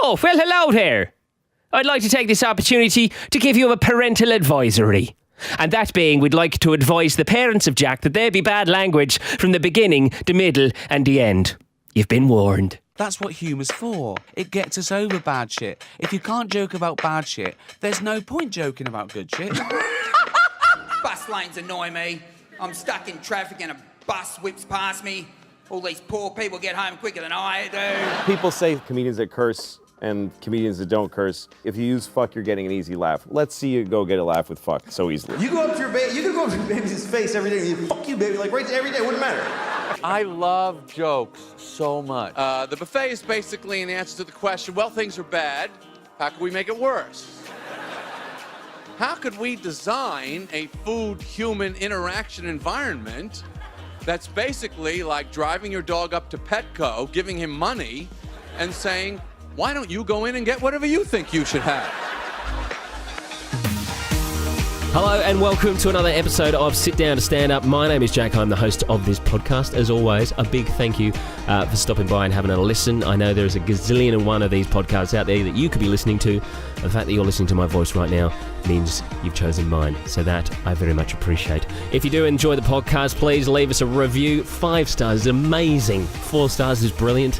Oh, well, hello there. I'd like to take this opportunity to give you a parental advisory. And that being, we'd like to advise the parents of Jack that there be bad language from the beginning, the middle, and the end. You've been warned. That's what humour's for. It gets us over bad shit. If you can't joke about bad shit, there's no point joking about good shit. Bus lanes annoy me. I'm stuck in traffic and a bus whips past me. All these poor people get home quicker than I do. People say comedians that curse and comedians that don't curse, if you use fuck, you're getting an easy laugh. Let's see you go get a laugh with fuck so easily. You go up to your baby, you can go up to your baby's face every day and you fuck you, baby, like right there every day, it wouldn't matter. I love jokes so much. The buffet is basically an answer to the question, well, things are bad. How can we make it worse? How could we design a food-human interaction environment that's basically like driving your dog up to Petco, giving him money, and saying, why don't you go in and get whatever you think you should have? Hello and welcome to another episode of Sit Down to Stand Up. My name is Jack. I'm the host of this podcast. As always, a big thank you for stopping by and having a listen. I know there's a gazillion and one of these podcasts out there that you could be listening to. The fact that you're listening to my voice right now means you've chosen mine. So that I very much appreciate. If you do enjoy the podcast, please leave us a review. 5 stars is amazing. 4 stars is brilliant.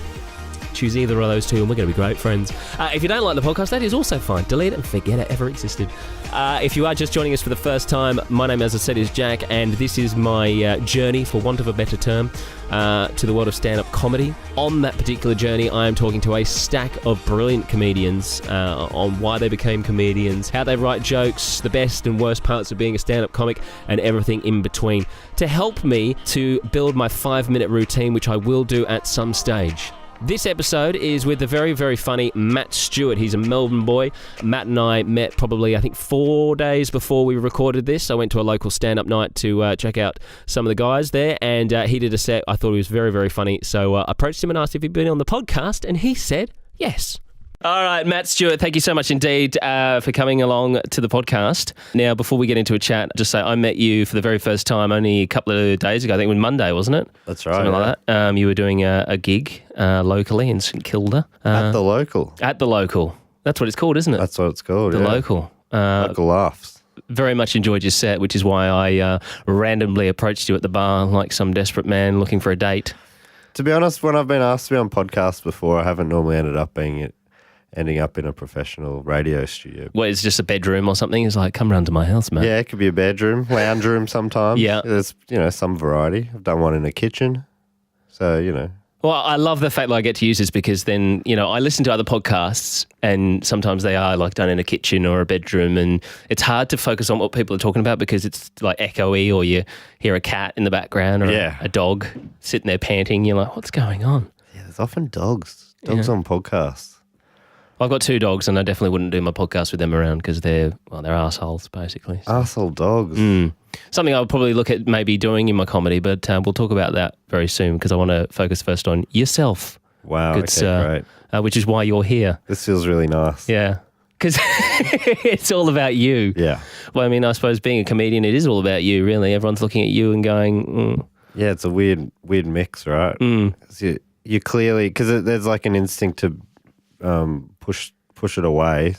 Choose either of those two and we're going to be great friends. If you don't like the podcast, that is also fine. Delete it and forget it ever existed. If you are just joining us for the first time, my name, as I said, is Jack, and this is my journey, for want of a better term, to the world of stand-up comedy. On that particular journey, I am talking to a stack of brilliant comedians on why they became comedians, how they write jokes, the best and worst parts of being a stand-up comic, and everything in between, to help me to build my 5-minute routine, which I will do at some stage. This episode is with the very, very funny Matt Stewart. He's a Melbourne boy. Matt and I met probably, I think, 4 days before we recorded this. I went to a local stand-up night to check out some of the guys there, and he did a set. I thought he was very, very funny. So I approached him and asked if he'd been on the podcast, and he said yes. All right, Matt Stewart, thank you so much indeed for coming along to the podcast. Now, before we get into a chat, just say I met you for the very first time only a couple of days ago. I think it was Monday, wasn't it? That's right. Something like that. You were doing a gig locally in St Kilda. At the local. At the local. That's what it's called, isn't it? That's what it's called, The local. Local laughs. Very much enjoyed your set, which is why I randomly approached you at the bar like some desperate man looking for a date. To be honest, when I've been asked to be on podcasts before, I haven't normally ended up ending up in a professional radio studio. Well, it's just a bedroom or something. It's like, come round to my house, man. Yeah, it could be a bedroom, lounge room sometimes. Yeah. There's, some variety. I've done one in a kitchen. So, Well, I love the fact that I get to use this because then, I listen to other podcasts and sometimes they are like done in a kitchen or a bedroom, and it's hard to focus on what people are talking about because it's like echoey, or you hear a cat in the background or a dog sitting there panting. You're like, what's going on? Yeah, there's often dogs on podcasts. I've got 2 dogs and I definitely wouldn't do my podcast with them around because they're assholes, basically. So. Arsehole dogs. Something I would probably look at maybe doing in my comedy, but we'll talk about that very soon because I want to focus first on yourself. Wow, okay, great. Which is why you're here. This feels really nice. Yeah, because it's all about you. Yeah. Well, I mean, I suppose being a comedian, it is all about you, really. Everyone's looking at you and going, Yeah, it's a weird mix, right? You clearly, because there's like an instinct to push it away,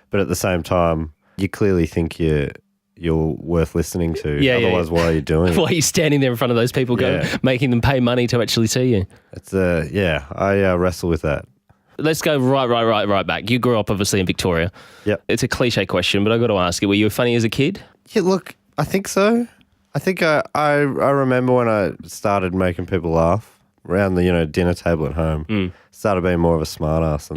but at the same time, you clearly think you're worth listening to. Otherwise, why are you doing it? Why are you standing there in front of those people, making them pay money to actually see you? It's I wrestle with that. Let's go right back. You grew up obviously in Victoria. Yep. It's a cliche question, but I've got to ask you: were you funny as a kid? Yeah, look, I think so. I think I remember when I started making people laugh around the dinner table at home. Started being more of a smart ass.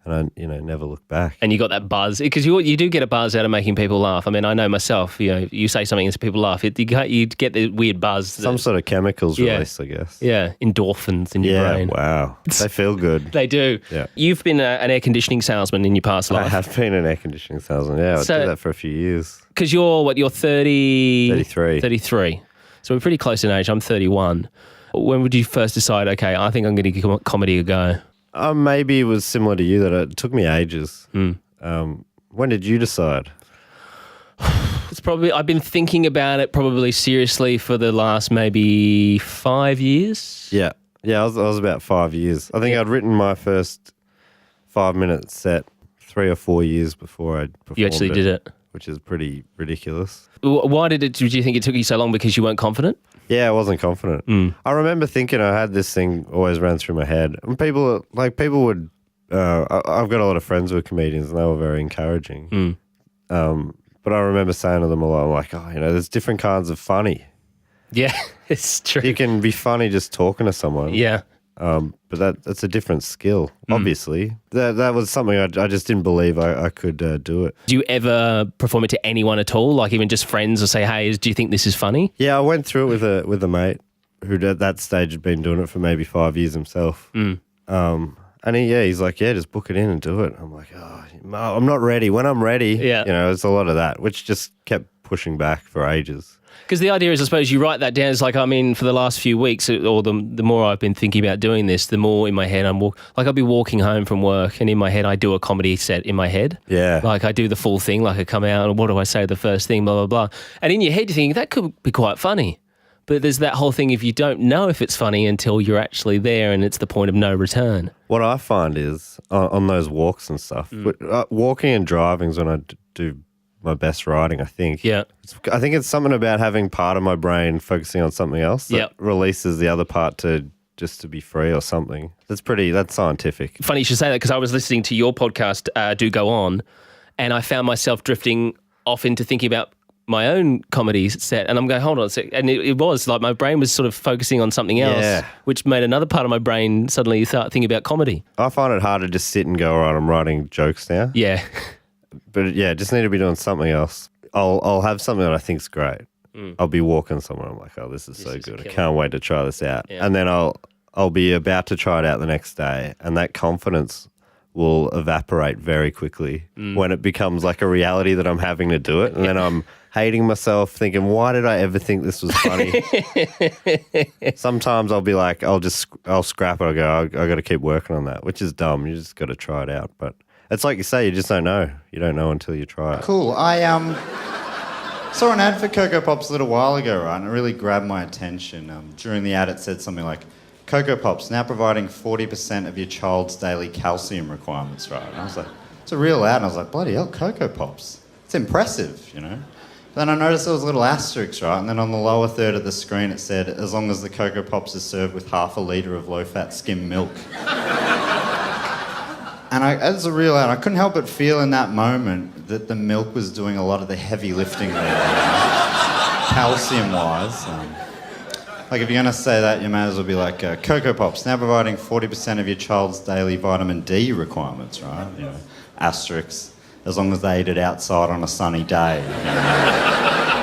And I, never look back. And you got that buzz because you do get a buzz out of making people laugh. I mean, I know myself. You say something and people laugh. You get the weird buzz. Some sort of chemicals released, I guess. Yeah, endorphins in your brain. Yeah, wow, they feel good. They do. Yeah. You've been an air conditioning salesman in your past life. I have been an air conditioning salesman. Yeah, I did that for a few years. Because you're 30... 33. 33. So we're pretty close in age. I'm 31. When would you first decide? Okay, I think I'm going to give comedy a go. Maybe it was similar to you that it took me ages. When did you decide? It's probably, I've been thinking about it probably seriously for the last maybe 5 years. Yeah. Yeah, I was about 5 years. I think I'd written my first 5-minute set 3 or 4 years before I performed You actually did it. which is pretty ridiculous. Why did you think it took you so long? Because you weren't confident? Yeah, I wasn't confident. I remember thinking I had this thing always ran through my head. And people would, I've got a lot of friends who are comedians and they were very encouraging. But I remember saying to them a lot, I'm like, there's different kinds of funny. Yeah, it's true. You can be funny just talking to someone. Yeah. But that's a different skill, obviously. That was something I just didn't believe I could do it. Do you ever perform it to anyone at all? Like even just friends, or say, hey, do you think this is funny? Yeah, I went through it with a mate who at that stage had been doing it for maybe 5 years himself. And he's like, yeah, just book it in and do it. I'm like, I'm not ready. When I'm ready, it's a lot of that, which just kept pushing back for ages. Because the idea is, I suppose, you write that down. It's like, for the last few weeks, or the more I've been thinking about doing this, the more in my head I'll be walking home from work, and in my head I do a comedy set in my head. Yeah. Like I do the full thing, like I come out and what do I say the first thing, blah, blah, blah. And in your head you think, that could be quite funny. But there's that whole thing if you don't know if it's funny until you're actually there and it's the point of no return. What I find is on those walks and stuff, walking and driving is when I do my best writing, I think. Yeah. I think it's something about having part of my brain focusing on something else that releases the other part to be free or something. That's scientific. Funny you should say that because I was listening to your podcast, Do Go On, and I found myself drifting off into thinking about my own comedy set, and I'm going, hold on a sec. And it was like my brain was sort of focusing on something else, which made another part of my brain suddenly start thinking about comedy. I find it hard to just sit and go, all right, I'm writing jokes now. Yeah. But yeah, just need to be doing something else. I'll have something that I think's great. I'll be walking somewhere. I'm like, oh, this is so good. I can't wait to try this out. Yeah. And then I'll be about to try it out the next day, and that confidence will evaporate very quickly when it becomes like a reality that I'm having to do it, and then I'm hating myself, thinking, why did I ever think this was funny? Sometimes I'll be like, I'll scrap it. I'll go, I got to keep working on that, which is dumb. You just got to try it out, but. It's like you say, you just don't know. You don't know until you try it. Cool. I saw an ad for Coco Pops a little while ago, right? And it really grabbed my attention. During the ad, it said something like, Coco Pops, now providing 40% of your child's daily calcium requirements, right? And I was like, it's a real ad. And I was like, bloody hell, Coco Pops. It's impressive, But then I noticed there was a little asterisk, right? And then on the lower third of the screen, it said, as long as the Coco Pops is served with half a litre of low-fat skim milk. And as a real ad, I couldn't help but feel in that moment that the milk was doing a lot of the heavy lifting there, calcium-wise. Like if you're going to say that, you may as well be like, Coco Pops, now providing 40% of your child's daily vitamin D requirements, right? Asterisks, as long as they eat it outside on a sunny day.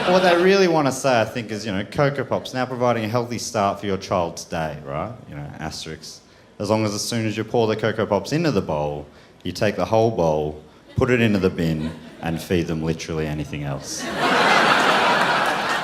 What they really want to say, I think, is, Coco Pops, now providing a healthy start for your child's day, right? Asterisks. As long as soon as you pour the Coco Pops into the bowl, you take the whole bowl, put it into the bin, and feed them literally anything else.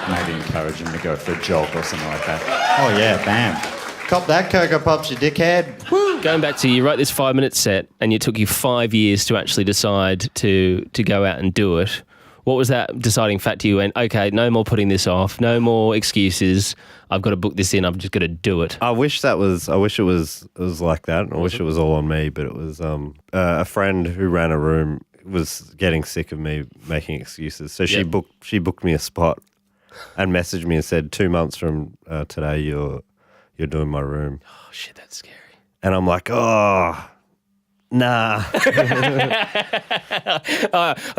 Maybe encourage them to go for a jog or something like that. Oh yeah, bam. Cop that, Coco Pops, you dickhead. Woo! Going back to, you wrote this 5-minute set, and it took you 5 years to actually decide to go out and do it. What was that deciding factor? You went, okay, no more putting this off, no more excuses. I've got to book this in. I'm just going to do it. I wish it was like that. I wish it was all on me, but it was a friend who ran a room was getting sick of me making excuses. So she booked me a spot and messaged me and said, 2 months from today, you're doing my room. Oh shit, that's scary. And I'm like, oh. Nah.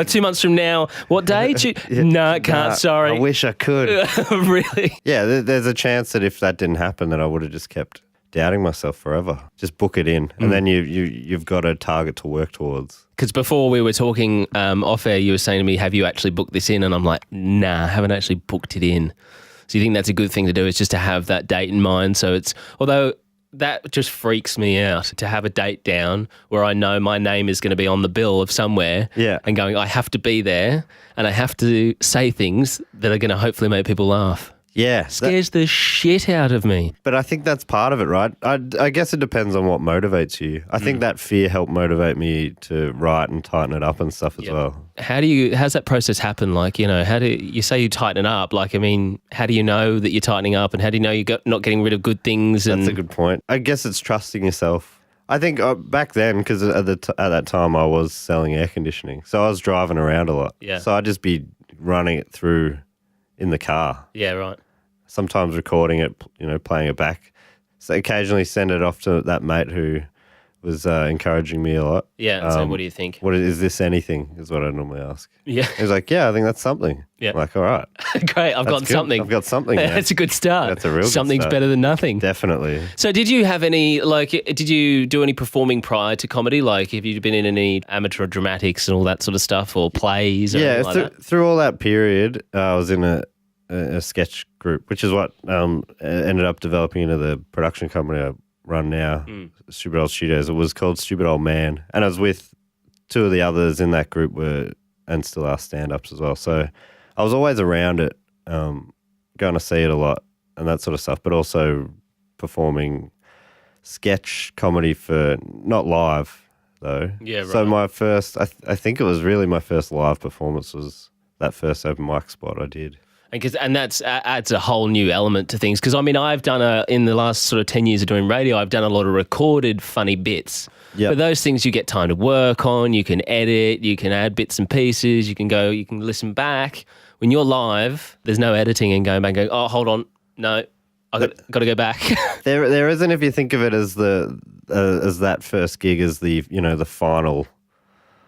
2 months from now, what day? No, can't, sorry. I wish I could. Really? Yeah, there's a chance that if that didn't happen, that I would have just kept doubting myself forever. Just book it in. And then you've got a target to work towards. Because before we were talking off air, you were saying to me, have you actually booked this in? And I'm like, nah, I haven't actually booked it in. So you think that's a good thing to do, is just to have that date in mind. So it's, although that just freaks me out to have a date down where I know my name is going to be on the bill of somewhere, and going, I have to be there and I have to say things that are going to hopefully make people laugh. Yeah. Scares the shit out of me. But I think that's part of it, right? I guess it depends on what motivates you. I think that fear helped motivate me to write and tighten it up and stuff as well. How's that process happen? Like, how do you say you tighten it up? Like, I mean, how do you know that you're tightening up, and how do you know you're not getting rid of good things? That's a good point. I guess it's trusting yourself. I think back then, because at that time I was selling air conditioning, so I was driving around a lot. Yeah. So I'd just be running it through in the car. Yeah, right. Sometimes recording it, playing it back. So occasionally send it off to that mate who was encouraging me a lot. Yeah, and so what do you think? What is this anything? Is what I normally ask. Yeah. He was like, yeah, I think that's something. Yeah. I'm like, all right. Great, I've got good. something. I've got something. Man. That's a good start. That's a real good Something's start. better than nothing. Definitely. So did you have any, did you do any performing prior to comedy? Like, have you been in any amateur dramatics and all that sort of stuff, or plays or anything like that? Through all that period, I was in a sketch group, which is what ended up developing into the production company I run now, Stupid Old Studios. It was called Stupid Old Man, and I was with two of the others in that group and still are stand-ups as well. So I was always around it, going to see it a lot and that sort of stuff, but also performing sketch comedy for not live though. Yeah, right. So my first, I think it was really my first live performance was that first open mic spot I did. And that's adds a whole new element to things. Because, I mean, I've done in the last sort of 10 years of doing radio, I've done a lot of recorded funny bits. Yep. But those things you get time to work on, you can edit, you can add bits and pieces, you can listen back. When you're live, there's no editing and going back and going, oh, hold on, no, I've got to go back. There isn't, if you think of it as as that first gig as the final.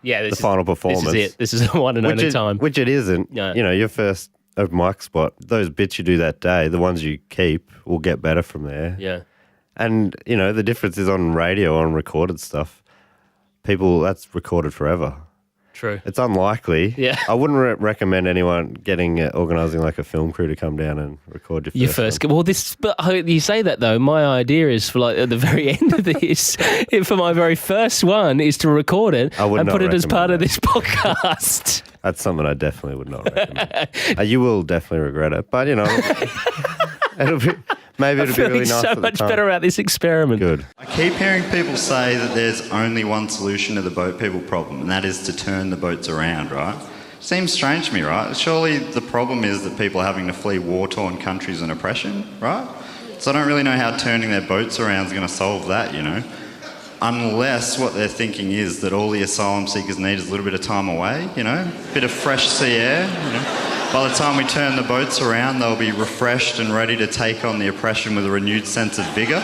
Yeah, the final performance. This is it. This is the one and only time. Which it isn't. No. Your first open mic spot, those bits you do that day, the ones you keep will get better from there. Yeah. And, the difference is on radio, on recorded stuff, that's recorded forever. True. It's unlikely. Yeah. I wouldn't recommend anyone organising like a film crew to come down and record your first Well, but you say that though. My idea is for like at the very end of this, for my very first one, is to record it and put it as part of this podcast. That's something I definitely would not recommend. You will definitely regret it, but it'll be really nice. So much better about this experiment. Good. I keep hearing people say that there's only one solution to the boat people problem, and that is to turn the boats around, right? Seems strange to me, right? Surely the problem is that people are having to flee war-torn countries and oppression, right? So I don't really know how turning their boats around is going to solve that, Unless what they're thinking is that all the asylum seekers need is a little bit of time away, a bit of fresh sea air, By the time we turn the boats around, they'll be refreshed and ready to take on the oppression with a renewed sense of vigour.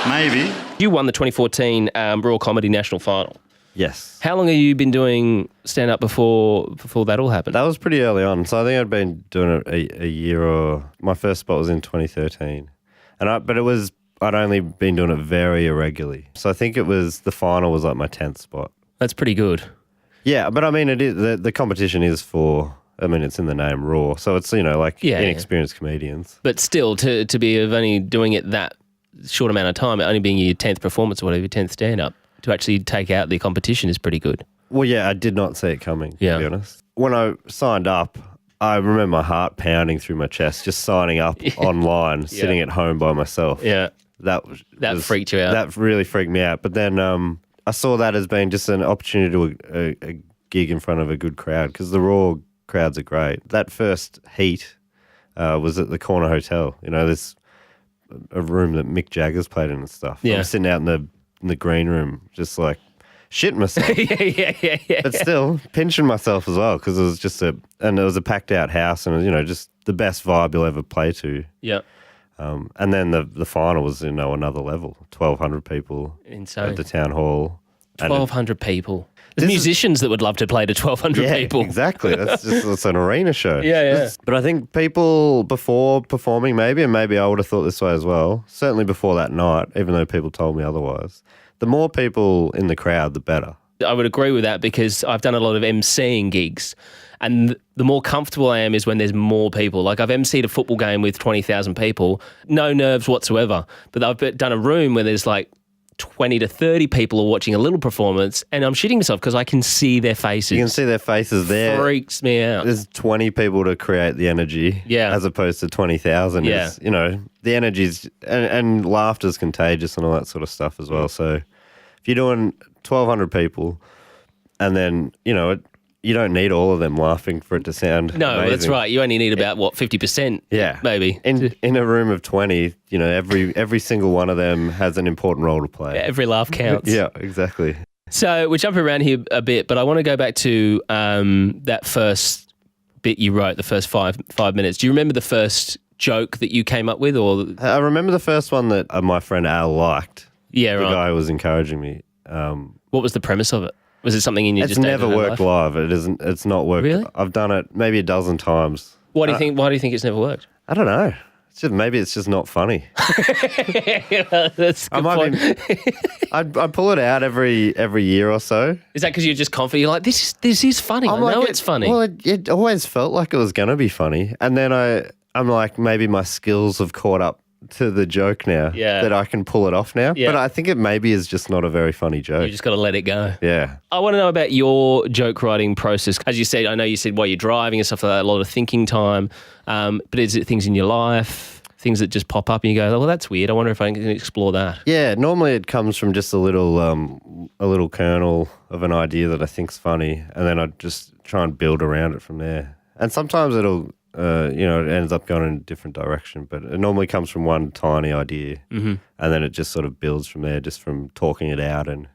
Maybe. You won the 2014 Royal Comedy National Final. Yes. How long have you been doing stand-up before that all happened? That was pretty early on. So I think I'd been doing it a year, or my first spot was in 2013. I'd only been doing it very irregularly. So I think the final was like my 10th spot. That's pretty good. Yeah, but I mean, it is the competition is it's in the name Raw. So it's, inexperienced comedians. But still, to be only doing it that short amount of time, only being your 10th performance or whatever, your 10th stand-up, to actually take out the competition is pretty good. Well, yeah, I did not see it coming, to be honest. When I signed up, I remember my heart pounding through my chest, just signing up online, sitting at home by myself. Yeah. That freaked you out. That really freaked me out. But then I saw that as being just an opportunity to do a gig in front of a good crowd, because the Raw crowds are great. That first heat was at the Corner Hotel. There's a room that Mick Jagger's played in and stuff. Yeah. I'm sitting out in the green room, just like shitting myself. yeah. But still pinching myself as well, because it was just it was a packed out house, and just the best vibe you'll ever play to. Yeah. And then the final was, another level. 1,200 people. Insane. At the town hall. 1,200 people. There's musicians that would love to play to 1,200 people. Exactly. It's an arena show. Yeah. But I think people before performing, maybe I would have thought this way as well, certainly before that night, even though people told me otherwise, the more people in the crowd, the better. I would agree with that, because I've done a lot of MCing gigs, and the more comfortable I am is when there's more people. Like, I've MC'd a football game with 20,000 people, no nerves whatsoever. But I've done a room where there's like 20 to 30 people are watching a little performance, and I'm shitting myself because I can see their faces. You can see their faces there. Freaks me out. There's 20 people to create the energy, as opposed to 20,000. Yeah. The energy's and laughter's contagious and all that sort of stuff as well. So if you're doing 1,200 people, and then you don't need all of them laughing for it to sound No, amazing. that's right. You only need about, 50%? Yeah. Maybe. In a room of 20, every single one of them has an important role to play. Every laugh counts. Yeah, exactly. So we're jumping around here a bit, but I want to go back to that first bit you wrote, the first five minutes. Do you remember the first joke that you came up with? Or I remember the first one that my friend Al liked. Yeah, the right. guy was encouraging me. What was the premise of it? Was it something in your It's never worked live. It isn't. It's not worked. Really? I've done it maybe a dozen times. Why do you think it's never worked? I don't know. Maybe it's just not funny. That's a good point. I pull it out every year or so. Is that because you're just confident? You're like, this is funny. I know it's funny. Well, it always felt like it was going to be funny, and then I'm like, maybe my skills have caught up to the joke now. Yeah. That I can pull it off now. Yeah. But I think it maybe is just not a very funny joke. You just got to let it go. Yeah. I want to know about your joke writing process. As you said, I know you said while you're driving and stuff like that, a lot of thinking time. But is it things in your life, things that just pop up and you go, oh, well, that's weird. I wonder if I can explore that. Yeah. Normally it comes from just a little kernel of an idea that I think's funny, and then I just try and build around it from there. And sometimes it'll, it ends up going in a different direction, but it normally comes from one tiny idea, and then it just sort of builds from there, just from talking it out and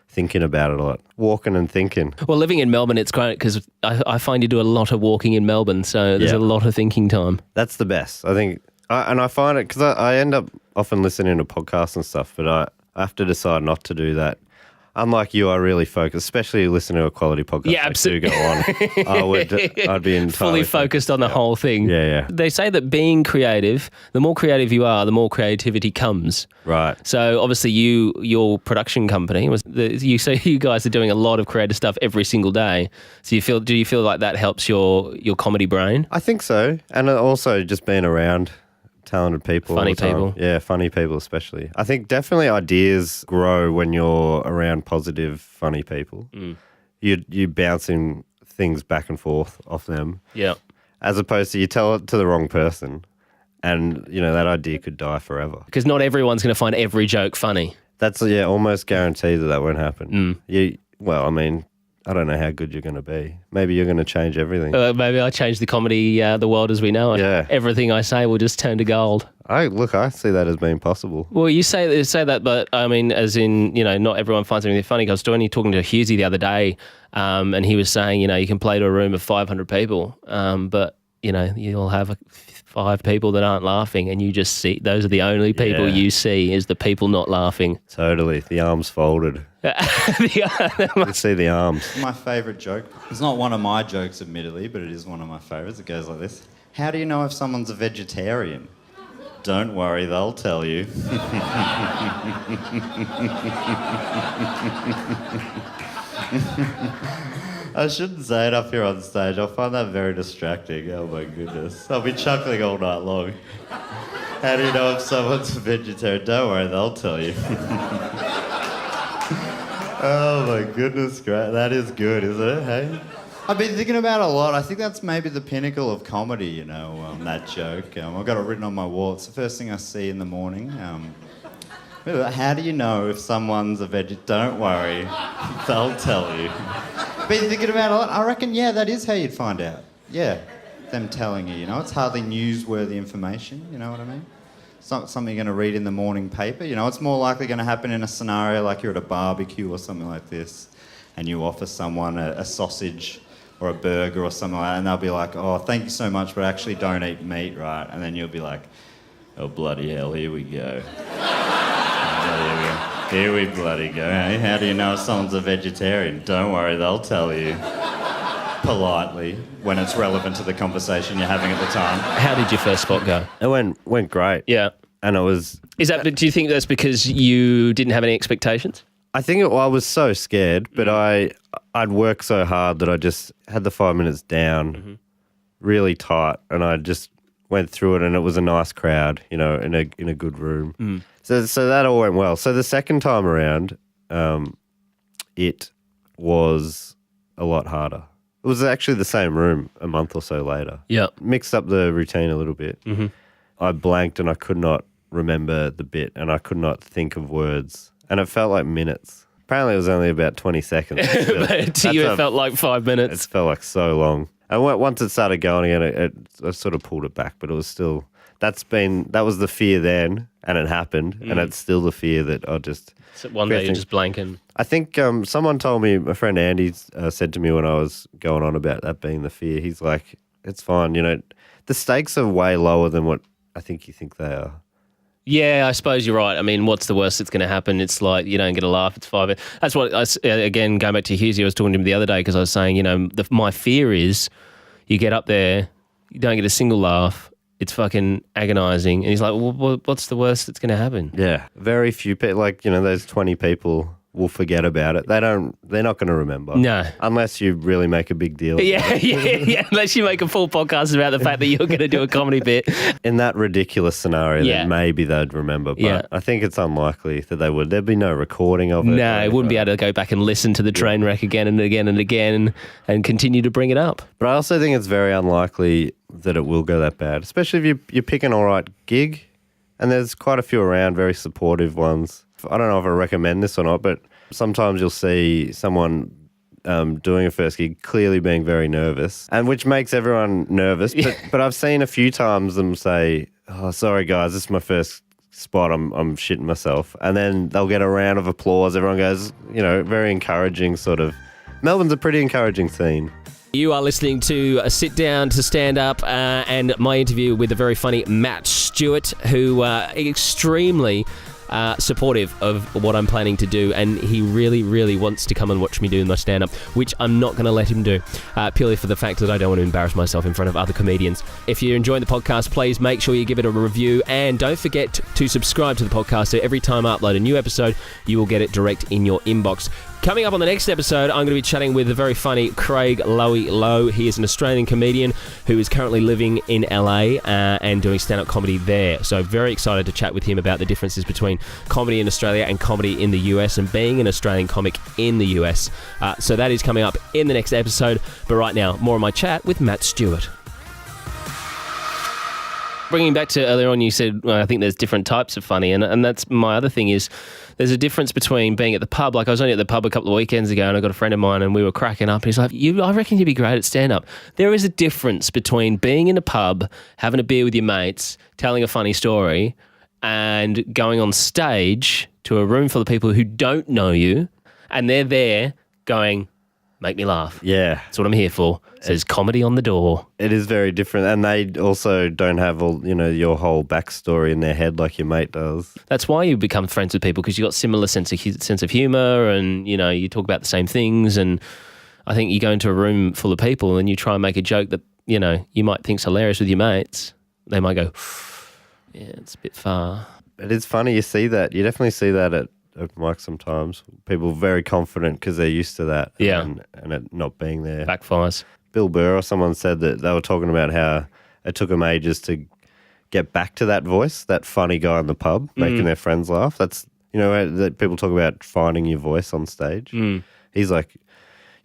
thinking about it a lot, walking and thinking. Well, living in Melbourne, it's great because I find you do a lot of walking in Melbourne, so there's a lot of thinking time. That's the best, I think. And I find it, because I end up often listening to podcasts and stuff, but I have to decide not to do that. Unlike you, I really focus, especially listening to a quality podcast. Yeah, absolutely. Do go on. I'd be entirely fully focused on the whole thing. Yeah. They say that being creative, the more creative you are, the more creativity comes. Right. So obviously your production company, you guys are doing a lot of creative stuff every single day. So do you feel like that helps your comedy brain? I think so. And also just being around talented people. Funny all the time. people. Yeah, funny people especially. I think definitely ideas grow when you're around positive, funny people. You're bouncing things back and forth off them. Yeah. As opposed to you tell it to the wrong person and, that idea could die forever. Because not everyone's going to find every joke funny. That's, almost guaranteed that won't happen. I don't know how good you're going to be. Maybe you're going to change everything. Maybe I change the comedy, the world as we know it. Yeah. Everything I say will just turn to gold. I see that as being possible. Well, you say that, but I mean, as in, not everyone finds anything funny. I was talking to Husey the other day, and he was saying, you can play to a room of 500 people, but, you'll have 5 people that aren't laughing, and you just see, those are the only people you see is the people not laughing. Totally. The arms folded. You see the arms. My favourite joke. It's not one of my jokes, admittedly, but it is one of my favourites. It goes like this. How do you know if someone's a vegetarian? Don't worry, they'll tell you. I shouldn't say it up here on stage. I'll find that very distracting. Oh my goodness. I'll be chuckling all night long. How do you know if someone's a vegetarian? Don't worry, they'll tell you. Oh my goodness, great. That is good, isn't it? Hey? I've been thinking about it a lot. I think that's maybe the pinnacle of comedy, that joke. I've got it written on my wall. It's the first thing I see in the morning. How do you know if someone's a vegetarian? Don't worry, they'll tell you. Been thinking about it a lot. I reckon, that is how you'd find out. Yeah, them telling you, It's hardly newsworthy information, you know what I mean? It's not something you're going to read in the morning paper. It's more likely going to happen in a scenario like you're at a barbecue or something like this, and you offer someone a sausage or a burger or something like that, and they'll be like, oh, thank you so much, but I actually don't eat meat, right? And then you'll be like, oh, bloody hell, here we go. Here we bloody go. Hey, how do you know if someone's a vegetarian? Don't worry, they'll tell you. Politely, when it's relevant to the conversation you're having at the time. How did your first spot go? It went great. Yeah. And it was... Do you think that's because you didn't have any expectations? I think I was so scared, but I'd worked so hard that I just had the 5 minutes down really tight, and I just went through it, and it was a nice crowd, in a good room. So that all went well. So the second time around, it was a lot harder. It was actually the same room a month or so later. Yeah. Mixed up the routine a little bit. I blanked and I could not remember the bit, and I could not think of words. And it felt like minutes. Apparently, it was only about 20 seconds. But to you, it felt like 5 minutes. It felt like so long. And once it started going again, I sort of pulled it back, but it was still, that was the fear then, and it happened, and it's still the fear that I just... So one day you're just blanking. I think someone told me, my friend Andy said to me when I was going on about that being the fear, he's like, it's fine, the stakes are way lower than what I think you think they are. Yeah, I suppose you're right. I mean, what's the worst that's going to happen? It's like you don't get a laugh. It's 5 minutes. That's what, again, going back to Husey, I was talking to him the other day because I was saying, my fear is you get up there, you don't get a single laugh. It's fucking agonising. And he's like, well, what's the worst that's going to happen? Yeah. Very few people, those 20 people will forget about it. They're not going to remember. No. Unless you really make a big deal. Yeah. Unless you make a full podcast about the fact that you're going to do a comedy bit. In that ridiculous scenario, then maybe they'd remember. But I think it's unlikely that they would. There'd be no recording of it. No, it wouldn't be able to go back and listen to the train wreck again and again and again and continue to bring it up. But I also think it's very unlikely that it will go that bad, especially if you pick an all right gig. And there's quite a few around, very supportive ones. I don't know if I recommend this or not, but sometimes you'll see someone doing a first gig clearly being very nervous, and which makes everyone nervous. But I've seen a few times them say, "Oh, sorry guys, this is my first spot. I'm shitting myself," and then they'll get a round of applause. Everyone goes, very encouraging sort of. Melbourne's a pretty encouraging scene. You are listening to a Sit Down to Stand Up and my interview with the very funny Matt Stewart, who extremely supportive of what I'm planning to do, and he really, really wants to come and watch me do my stand-up, which I'm not going to let him do, purely for the fact that I don't want to embarrass myself in front of other comedians. If you're enjoying the podcast, please make sure you give it a review, and don't forget to subscribe to the podcast, so every time I upload a new episode, you will get it direct in your inbox. Coming up on the next episode, I'm going to be chatting with the very funny Craig Lowe. He is an Australian comedian who is currently living in LA and doing stand-up comedy there. So very excited to chat with him about the differences between comedy in Australia and comedy in the US and being an Australian comic in the US. So that is coming up in the next episode. But right now, more of my chat with Matt Stewart. Bringing back to earlier on, you said, I think there's different types of funny, and that's my other thing is there's a difference between being at the pub. Like I was only at the pub a couple of weekends ago and I got a friend of mine and we were cracking up. He's like, I reckon you'd be great at stand-up. There is a difference between being in a pub, having a beer with your mates, telling a funny story, and going on stage to a room full of people who don't know you, and they're there going, make me laugh. Yeah. That's what I'm here for. Says comedy on the door. It is very different, and they also don't have all your whole backstory in their head like your mate does. That's why you become friends with people, because you've got similar sense of humour, and you talk about the same things. And I think you go into a room full of people and you try and make a joke that you might think's hilarious with your mates. They might go, yeah, it's a bit far. It is funny. You see that. You definitely see that at mic sometimes. People very confident because they're used to that. Yeah. And it not being there. Backfires. Bill Burr or someone said that they were talking about how it took them ages to get back to that voice, that funny guy in the pub making their friends laugh. That's, that people talk about finding your voice on stage. He's like,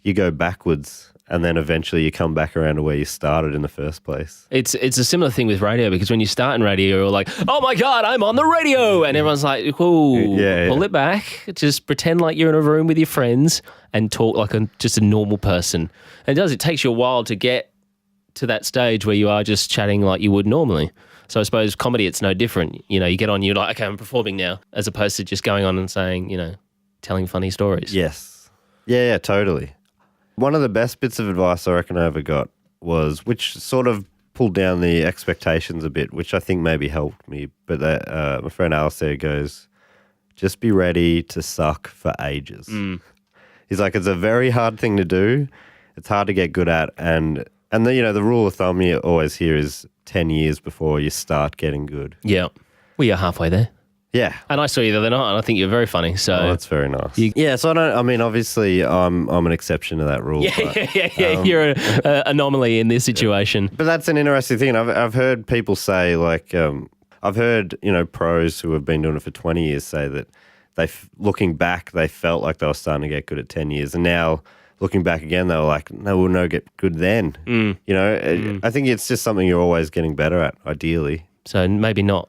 you go backwards and then eventually you come back around to where you started in the first place. It's a similar thing with radio, because when you start in radio, you're like, oh my God, I'm on the radio. And everyone's like, pull it back. Just pretend like you're in a room with your friends and talk like just a normal person. And it takes you a while to get to that stage where you are just chatting like you would normally. So I suppose comedy, it's no different. You get on, you're like, okay, I'm performing now, as opposed to just going on and saying, telling funny stories. Yes. Yeah, totally. One of the best bits of advice I reckon I ever got was, which sort of pulled down the expectations a bit, which I think maybe helped me. But my friend Alistair goes, just be ready to suck for ages. He's like, it's a very hard thing to do. It's hard to get good at. And the rule of thumb you always hear is 10 years before you start getting good. Yeah. Well, you're halfway there. Yeah. And I saw you the other night and I think you're very funny. So that's very nice. So obviously I'm an exception to that rule. Yeah. You're an anomaly in this situation. But that's an interesting thing. I've heard people say, like, I've heard, pros who have been doing it for 20 years say that looking back, they felt like they were starting to get good at 10 years. And now looking back again, they were like, no, we'll no get good then. I think it's just something you're always getting better at, ideally. So maybe not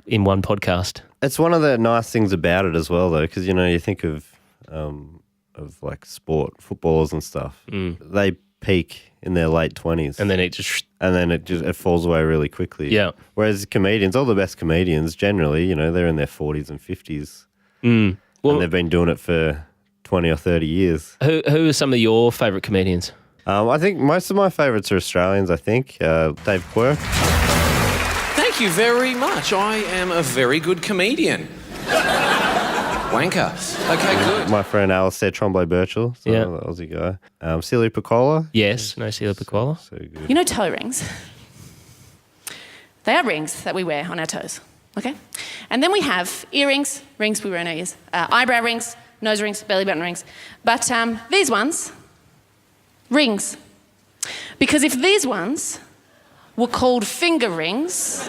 in one podcast. It's one of the nice things about it as well, though, because, you think of of like footballers and stuff. They peak in their late 20s, And then it falls away really quickly. Yeah. Whereas comedians, all the best comedians, generally, you know, they're in their 40s and 50s, Well, and they've been doing it for 20 or 30 years. who are some of your favourite comedians? I think most of my favourites are Australians. I think Dave Quirk. Thank you very much. I am a very good comedian. Wanker. Okay, good. My friend Alistair Tremblay-Birchall, the Aussie guy. Celia Piccola. Yes, no Celia Piccola. So good. You know toe rings? They are rings that we wear on our toes, okay? And then we have earrings, rings we wear in our ears, eyebrow rings, nose rings, belly button rings. But these ones, rings. Because if these ones were called finger rings...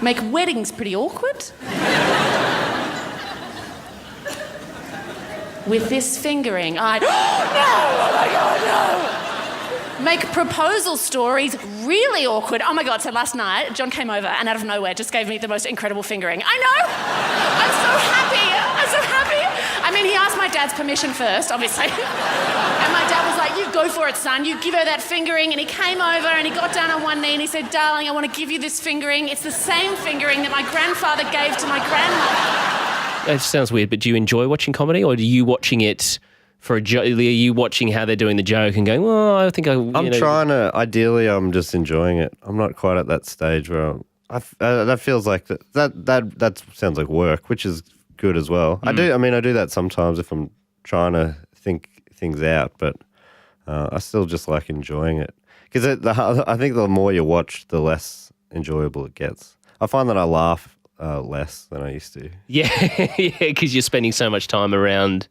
make weddings pretty awkward. With this fingering, I'd... no! Oh my God, no! Make proposal stories really awkward. Oh my God, so last night, John came over and out of nowhere just gave me the most incredible fingering. I know! I'm so happy! I'm so happy! I mean, he asked my dad's permission first, obviously. And my dad was like, you go for it, son. You give her that fingering. And he came over and he got down on one knee and he said, darling, I want to give you this fingering. It's the same fingering that my grandfather gave to my grandmother. It sounds weird, but do you enjoy watching comedy, or are you watching it for a joke? Are you watching how they're doing the joke and going, well, I think trying to, ideally, I'm just enjoying it. I'm not quite at that stage where that feels like that sounds like work, which is good as well. I do that sometimes if I'm trying to think things out, but I still just like enjoying it. Because I think the more you watch, the less enjoyable it gets. I find that I laugh less than I used to. Yeah, because you're spending so much time around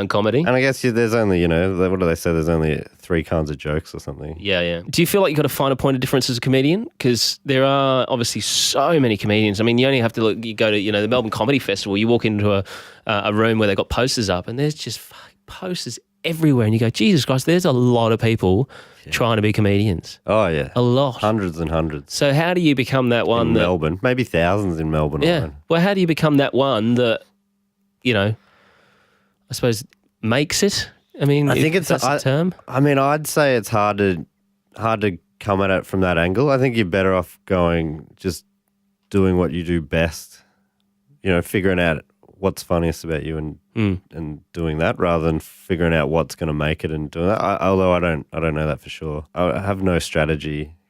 comedy. And I guess there's only, what do they say? There's only 3 kinds of jokes or something. Yeah. Do you feel like you've got to find a point of difference as a comedian? Because there are obviously so many comedians. I mean, you only have to look, you go to, the Melbourne Comedy Festival, you walk into a room where they've got posters up and there's just posters everywhere and you go, Jesus Christ, there's a lot of people trying to be comedians. Oh, yeah. A lot. Hundreds and hundreds. So how do you become that one in Melbourne? Maybe thousands in Melbourne. Yeah. Alone. Well, how do you become that one that, I suppose makes it? I mean, I think that's a term. I mean, I'd say it's hard to come at it from that angle. I think you're better off just doing what you do best, figuring out what's funniest about you and doing that rather than figuring out what's going to make it and doing that. Although I don't know that for sure. I have no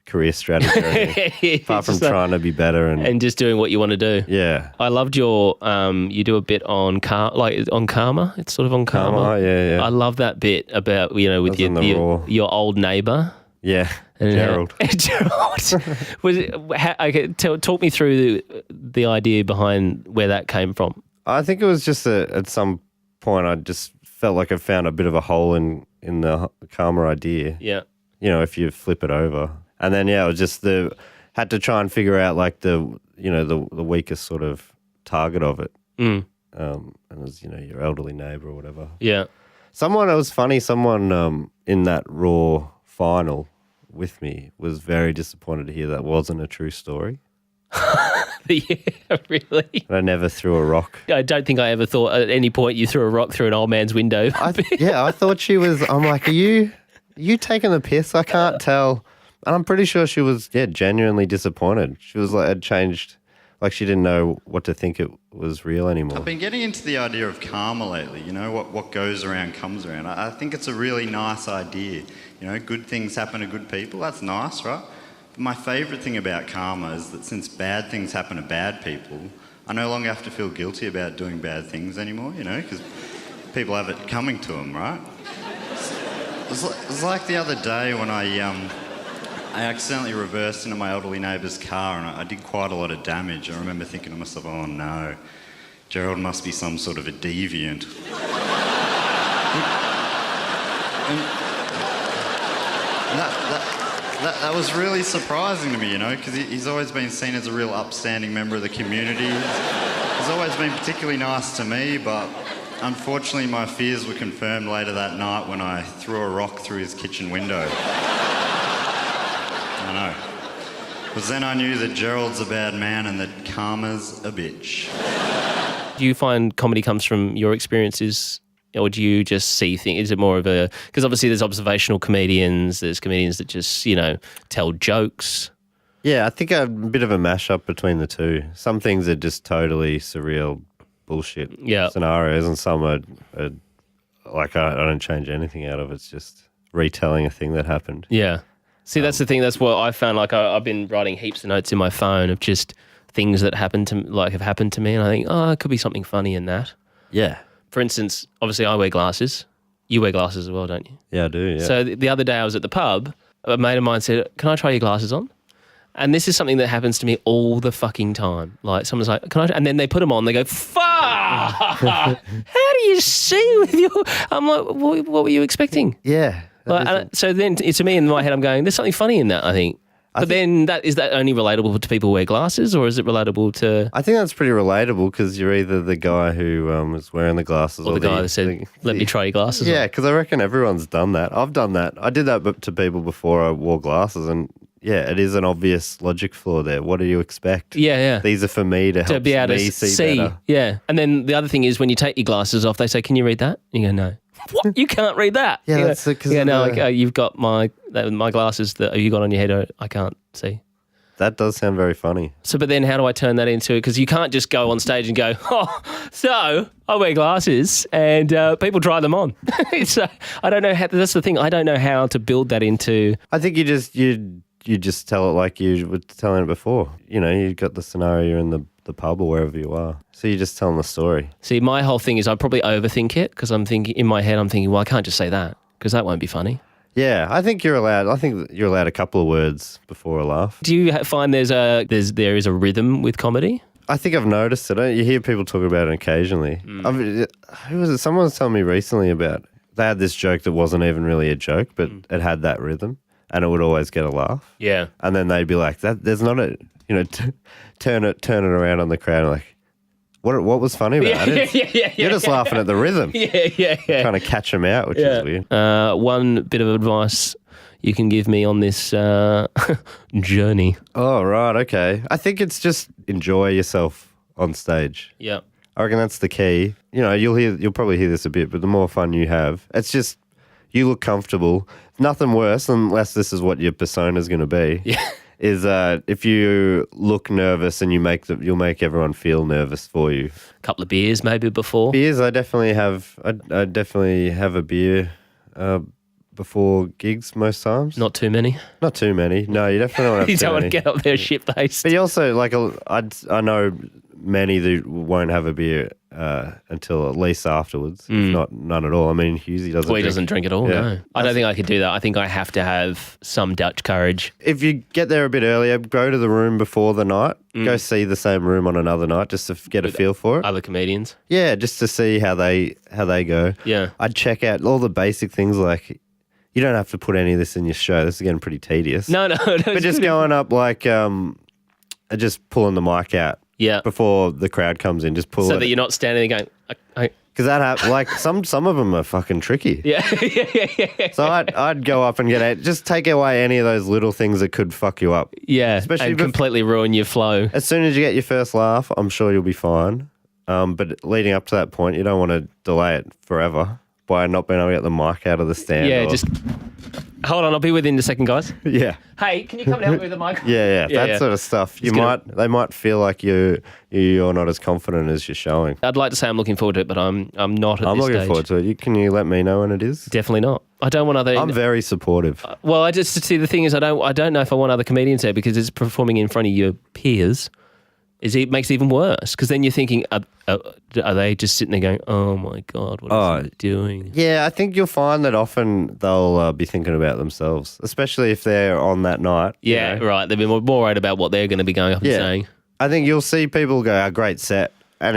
career strategy or anything, apart from trying to be better and just doing what you want to do. Yeah. I loved your you do a bit on karma. It's sort of on karma. Yeah. I love that bit about with your old neighbour. Yeah. Gerald. Talk me through the idea behind where that came from. I think it was just at some point I just felt like I found a bit of a hole in the karma idea. Yeah. If you flip it over. And then, it was just had to try and figure out like the weakest sort of target of it. And it was, your elderly neighbour or whatever. Yeah. It was funny, someone in that Raw final with me was very disappointed to hear that wasn't a true story. Yeah, really? I never threw a rock. I don't think I ever thought at any point you threw a rock through an old man's window. I thought she was, I'm like, are you taking the piss? I can't tell. And I'm pretty sure she was, genuinely disappointed. She was like, had changed, like she didn't know what to think it was real anymore. I've been getting into the idea of karma lately, what goes around comes around. I think it's a really nice idea. Good things happen to good people, that's nice, right? But my favourite thing about karma is that since bad things happen to bad people, I no longer have to feel guilty about doing bad things anymore, because people have it coming to them, right? It was like the other day when I accidentally reversed into my elderly neighbour's car and I did quite a lot of damage. I remember thinking to myself, oh no, Gerald must be some sort of a deviant. That was really surprising to me, because he's always been seen as a real upstanding member of the community. He's always been particularly nice to me, but unfortunately my fears were confirmed later that night when I threw a rock through his kitchen window. I know. Because then I knew that Gerald's a bad man and that karma's a bitch. Do you find comedy comes from your experiences, or do you just see things? Is it more of a... Because obviously there's observational comedians, there's comedians that just, tell jokes. Yeah, I think a bit of a mashup between the two. Some things are just totally surreal bullshit scenarios, and some are like I don't change anything out of it. It's just retelling a thing that happened. Yeah. See, that's the thing. That's what I found. Like I've been writing heaps of notes in my phone of just things that have happened to me, and I think, it could be something funny in that. Yeah. For instance, obviously I wear glasses. You wear glasses as well, don't you? Yeah, I do, yeah. So the other day I was at the pub, a mate of mine said, "Can I try your glasses on?" And this is something that happens to me all the fucking time. Like someone's like, "Can I?" And then they put them on, they go, "Fuck! How do you see with your..." I'm like, what were you expecting? Yeah. So then to me in my head, I'm going, there's something funny in that, I think. But then is that only relatable to people who wear glasses, or is it relatable to... I think that's pretty relatable because you're either the guy who was wearing the glasses or the guy that said, "Let me try your glasses on." Yeah, because I reckon everyone's done that. I've done that. I did that to people before I wore glasses, and yeah, it is an obvious logic flaw there. What do you expect? Yeah. These are for me to help be able me to see better. Yeah. And then the other thing is when you take your glasses off, they say, "Can you read that?" You go, "No." What? You can't read that? Yeah, that's because you've got my glasses that you got on your head. I can't see. That does sound very funny. So, but then how do I turn that into it? Because you can't just go on stage and go, so I wear glasses and people try them on. So I don't know how, that's the thing. I don't know how to build that into... I think you just tell it like you were telling it before. You've got the scenario, you're in the pub or wherever you are. So you're just telling the story. See, my whole thing is I probably overthink it because I'm thinking, in my head, well, I can't just say that because that won't be funny. Yeah, I think you're allowed a couple of words before a laugh. Do you find there is a rhythm with comedy? I think I've noticed it. You hear people talk about it occasionally. Who was it? Someone was telling me recently about they had this joke that wasn't even really a joke, but it had that rhythm, and it would always get a laugh. Yeah, and then they'd be like, "That there's not a turn it around on the crowd." And like, what was funny about it? You're just laughing at the rhythm. Yeah. Trying to catch them out, which is weird. One bit of advice you can give me on this journey. Oh, right, okay. I think it's just enjoy yourself on stage. Yeah. I reckon that's the key. You'll probably hear this a bit, but the more fun you have, it's just you look comfortable. Nothing worse, unless this is what your persona is going to be. Yeah. Is if you look nervous and you'll make everyone feel nervous for you. A couple of beers maybe before. Beers, I definitely have. I definitely have a beer before gigs most times. Not too many. Not too many. No, you definitely don't have you too don't many. want to get up there shit-faced. But you also I know many that won't have a beer until at least afterwards, if not none at all. I mean, Hughesy doesn't. Well, he doesn't drink at all. Yeah. No, I don't think I could do that. I think I have to have some Dutch courage. If you get there a bit earlier, go to the room before the night. Go see the same room on another night just to get a feel for it. Other comedians. Yeah, just to see how they go. Yeah, I'd check out all the basic things like. You don't have to put any of this in your show. This is getting pretty tedious. No. But just going up like, just pulling the mic out. Yeah. Before the crowd comes in, just pull it. So that you're not standing there going, because like some of them are fucking tricky. Yeah. So I'd go up and just take away any of those little things that could fuck you up. Yeah, especially and completely ruin your flow. As soon as you get your first laugh, I'm sure you'll be fine. But leading up to that point, you don't want to delay it forever by not being able to get the mic out of the stand. Yeah, just hold on. I'll be within a second, guys. Yeah. Hey, can you come down with the mic? Yeah, that sort of stuff. They might feel like you're not as confident as you're showing. I'd like to say I'm looking forward to it, but I'm not at this stage. I'm looking forward to it. Can you let me know when it is? Definitely not. I don't want other. I'm very supportive. Well, I just see the thing is I don't know if I want other comedians there because it's performing in front of your peers. It makes it even worse because then you're thinking, are they just sitting there going, "Oh my God, what is he doing?" Yeah, I think you'll find that often they'll be thinking about themselves, especially if they're on that night. Yeah, right. They'll be more worried about what they're going to be going up and saying. I think you'll see people go, great set. And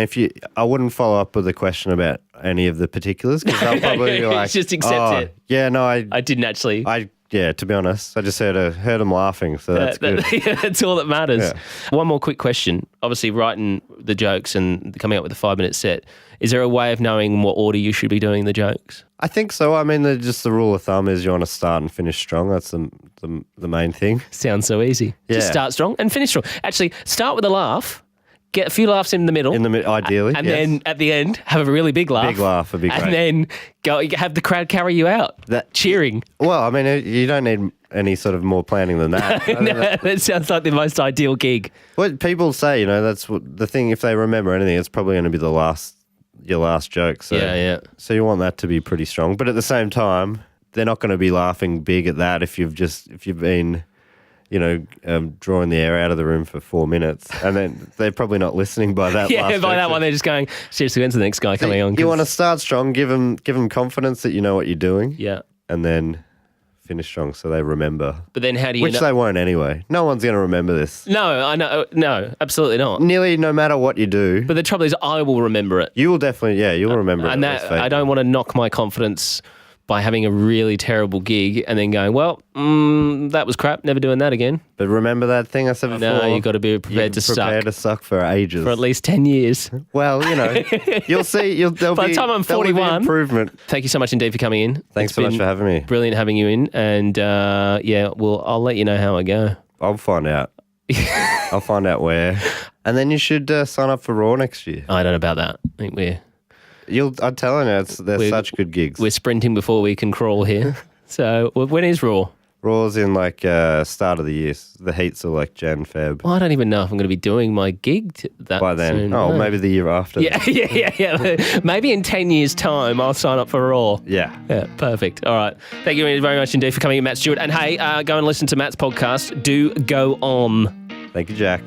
I wouldn't follow up with a question about any of the particulars because they'll probably be like, just accept it. Yeah, no, I didn't actually. I Yeah, to be honest, I just heard them laughing, so that's good. That's all that matters. Yeah. One more quick question. Obviously, writing the jokes and coming up with a 5-minute set, is there a way of knowing what order you should be doing the jokes? I think so. I mean, just the rule of thumb is you want to start and finish strong. That's the main thing. Sounds so easy. Yeah. Just start strong and finish strong. Actually, start with a laugh, get a few laughs in the middle. Ideally, and yes. then at the end, have a really big laugh. Big laugh would be great. And then have the crowd carry you out, cheering. Well, I mean, you don't need any sort of more planning than that. That sounds like the most ideal gig. What people say, that's what the thing. If they remember anything, it's probably going to be your last joke. So, yeah. So you want that to be pretty strong, but at the same time, they're not going to be laughing big at that if you've been, drawing the air out of the room for 4 minutes, and then they're probably not listening by that. Yeah, last by joke. that one, they're just going, seriously, when's the next guy coming on? You want to start strong, give them confidence that you know what you're doing. Yeah. And then finish strong so they remember. But then how do you Which they won't anyway. No one's going to remember this. No, I know. No, absolutely not. Nearly no matter what you do. But the trouble is I will remember it. You will definitely, you'll remember it. And that I don't want to knock my confidence by having a really terrible gig and then going, well, that was crap, never doing that again. But remember that thing I said before? No, you've got to be prepared to suck. Prepared to suck for ages. For at least 10 years. Well, you'll see. By the time I'm 41. Improvement. Thank you so much indeed for coming in. Thanks so much for having me. Brilliant having you in. And I'll let you know how I go. I'll find out. I'll find out where. And then you should sign up for Raw next year. I don't know about that. I think I'm telling you, they're such good gigs. We're sprinting before we can crawl here. So when is Raw? Raw's in start of the year. The heats are like Jan, Feb. Well, I don't even know if I'm going to be doing my gig by then. soon. Oh, maybe the year after. Yeah. Maybe in 10 years' time, I'll sign up for Raw. Yeah. Yeah, perfect. All right. Thank you very much indeed for coming in, Matt Stewart. And hey, go and listen to Matt's podcast. Do go on. Thank you, Jack.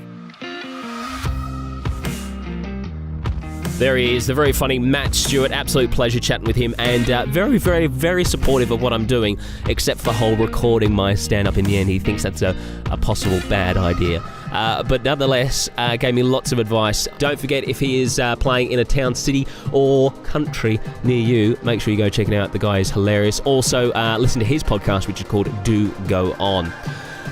There he is, the very funny Matt Stewart. Absolute pleasure chatting with him, and very, very, very supportive of what I'm doing, except for the whole recording my stand-up in the end. He thinks that's a possible bad idea. But nonetheless, gave me lots of advice. Don't forget, if he is playing in a town, city, or country near you, make sure you go check it out. The guy is hilarious. Also, listen to his podcast, which is called Do Go On.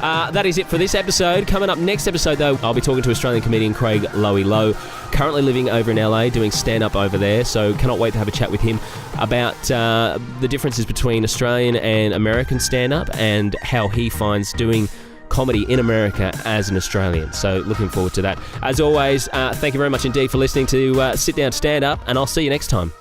That is it for this episode. Coming up next episode, though, I'll be talking to Australian comedian Craig Lowy Low, currently living over in LA, doing stand-up over there, so cannot wait to have a chat with him about the differences between Australian and American stand-up and how he finds doing comedy in America as an Australian. So looking forward to that. As always, thank you very much indeed for listening to Sit Down Stand Up, and I'll see you next time.